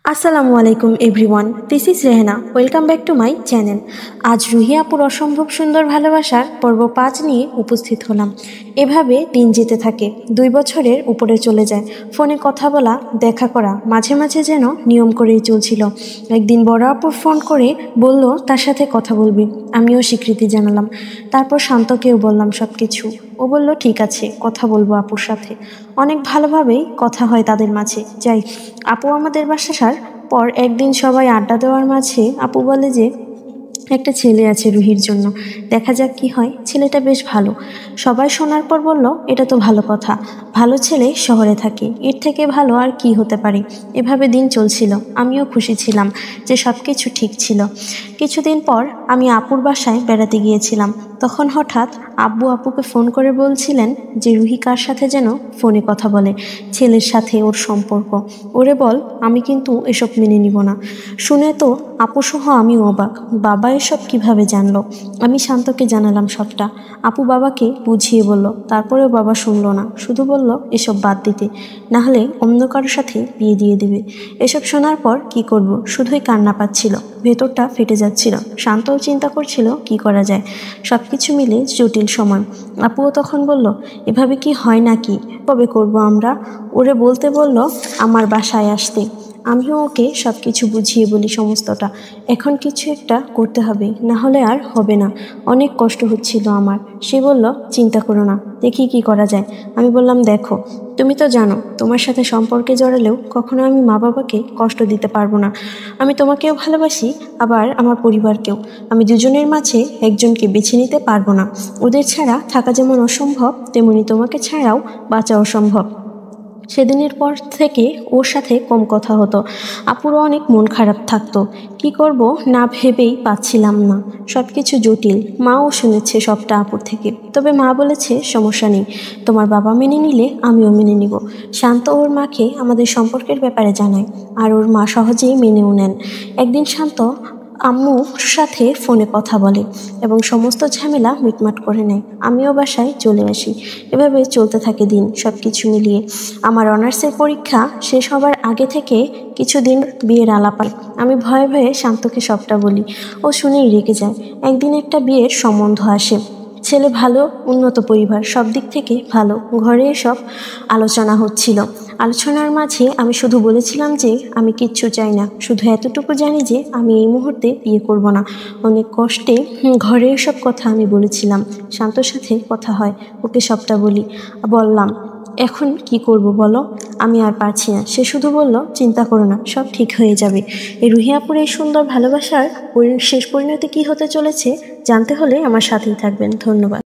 আসসালামু আলাইকুম everyone, this is Rehana. Welcome back to my channel. আজ রুহি আপুর অসম্ভব সুন্দর ভালোবাসার পর্ব 5 নিয়ে উপস্থিত হলাম। এভাবে দিন যেতে থাকে, 2 বছরের উপরে চলে যায়। ফোনে কথা বলা, দেখা করা মাঝে মাঝে যেন নিয়ম করেই চলছিল। একদিন বড় আপুর ফোন করে বলল তার সাথে কথা বলবি। আমিও স্বীকৃতি জানালাম। তারপর শান্তকেও বললাম সব কিছু। ও বলল ঠিক আছে, কথা বলবো আপুর সাথে। অনেক ভালোভাবেই কথা হয় তাদের মাঝে। যাই, আপু আমাদের বাসার পর একদিন সবাই আড্ডা দেওয়ার মাঝে আপু বলে যে একটা ছেলে আছে রুহির জন্য, দেখা যাক কি হয়। ছেলেটা বেশ ভালো। সবাই শোনার পর বলল এটা তো ভালো কথা, ভালো ছেলে শহরে থাকে, এর থেকে ভালো আর কি হতে পারে। এভাবে দিন চলছিল। আমিও খুশি ছিলাম যে সব কিছু ঠিক ছিল। কিছুদিন পর আমি আপুর বাসায় বেড়াতে গিয়েছিলাম। তখন হঠাৎ আব্বু আপুকে ফোন করে বলছিলেন যে রুহি কার সাথে যেন ফোনে কথা বলে, ছেলের সাথে ওর সম্পর্ক। ওরে বল, আমি কিন্তু এসব মেনে নিব না। শুনে তো আপুসহ আমি অবাক, বাবা এসব কিভাবে জানলো? আমি শান্তকে জানালাম সবটা। আপু বাবাকে বুঝিয়ে বলল, তারপরেও বাবা শুনলো না, শুধু বলল এসব বাদ দিতে, না হলে অন্য কারোর সাথে বিয়ে দিয়ে দিবে। এসব শোনার পর কি করব, শুধুই কান্না পাচ্ছিল, ভেতরটা ফেটে যাচ্ছিল। শান্তও চিন্তা করছিল কি করা যায়। সব কিছু মিলে জটিল সময়। আপুও তখন বলল এভাবে কি হয় নাকি, কবে করব আমরা? ওরে বলতে বলল আমার বাসায় আসতে। আমিও ওকে সব কিছু বুঝিয়ে বলি সমস্তটা। এখন কিছু একটা করতে হবে, না হলে আর হবে না। অনেক কষ্ট হচ্ছিল আমার। সে বলল চিন্তা করো না, দেখি কি করা যায়। আমি বললাম দেখো, তুমি তো জানো তোমার সাথে সম্পর্কে জড়ালেও কখনো আমি মা বাবাকে কষ্ট দিতে পারবো না। আমি তোমাকেও ভালোবাসি, আবার আমার পরিবারকেও। আমি দুজনের মাঝে একজনকে বেছে নিতে পারবো না। ওদের ছাড়া থাকা যেমন অসম্ভব, তেমনি তোমাকে ছাড়াও বাঁচা অসম্ভব। সেদিনের পর থেকে ওর সাথে কম কথা হতো। আপুরও অনেক মন খারাপ থাকতো। কি করব না ভেবেই পাচ্ছিলাম না। সব কিছু জটিল। মাও শুনেছে সবটা আপুর থেকে, তবে মা বলেছে সমস্যা নেই, তোমার বাবা মেনে নিলে আমিও মেনে নিব। শান্ত ওর মাকে আমাদের সম্পর্কের ব্যাপারে জানায়, আর ওর মা সহজেই মেনেও নেন। একদিন শান্ত আম্মুর সাথে ফোনে কথা বলে এবং সমস্ত ঝামেলা মিটমাট করে নেয়। আমিও বাসায় চলে আসি। এভাবে চলতে থাকে দিন, সব কিছু মিলিয়ে। আমার অনার্সের পরীক্ষা শেষ হবার আগে থেকে কিছুদিন বিয়ের আলাপ হয়। আমি ভয়ে ভয়ে শান্তকে সবটা বলি। ও শুনেই রেগে যায়। একদিন একটা বিয়ের সম্বন্ধ আসে। ছেলে ভালো, উন্নত পরিবার, সব দিক থেকে ভালো। ঘরে এসব আলোচনা হচ্ছিল। আলোচনার মাঝে আমি শুধু বলেছিলাম যে আমি কিচ্ছু চাই না, শুধু এতটুকু জানি যে আমি এই মুহূর্তে বিয়ে করব না। অনেক কষ্টে ঘরে এসব কথা আমি বলেছিলাম। শান্তর সাথে কথা হয়, ওকে সবটা বললাম এখন কি করব বলো, আমি আর পারছি না। সে শুধু বলল চিন্তা করো না, সব ঠিক হয়ে যাবে। এই রুহিয়াপুর এই সুন্দর ভালোবাসার শেষ পরিণতি কি হতে চলেছে জানতে হলে আমার সাথেই থাকবেন। ধন্যবাদ।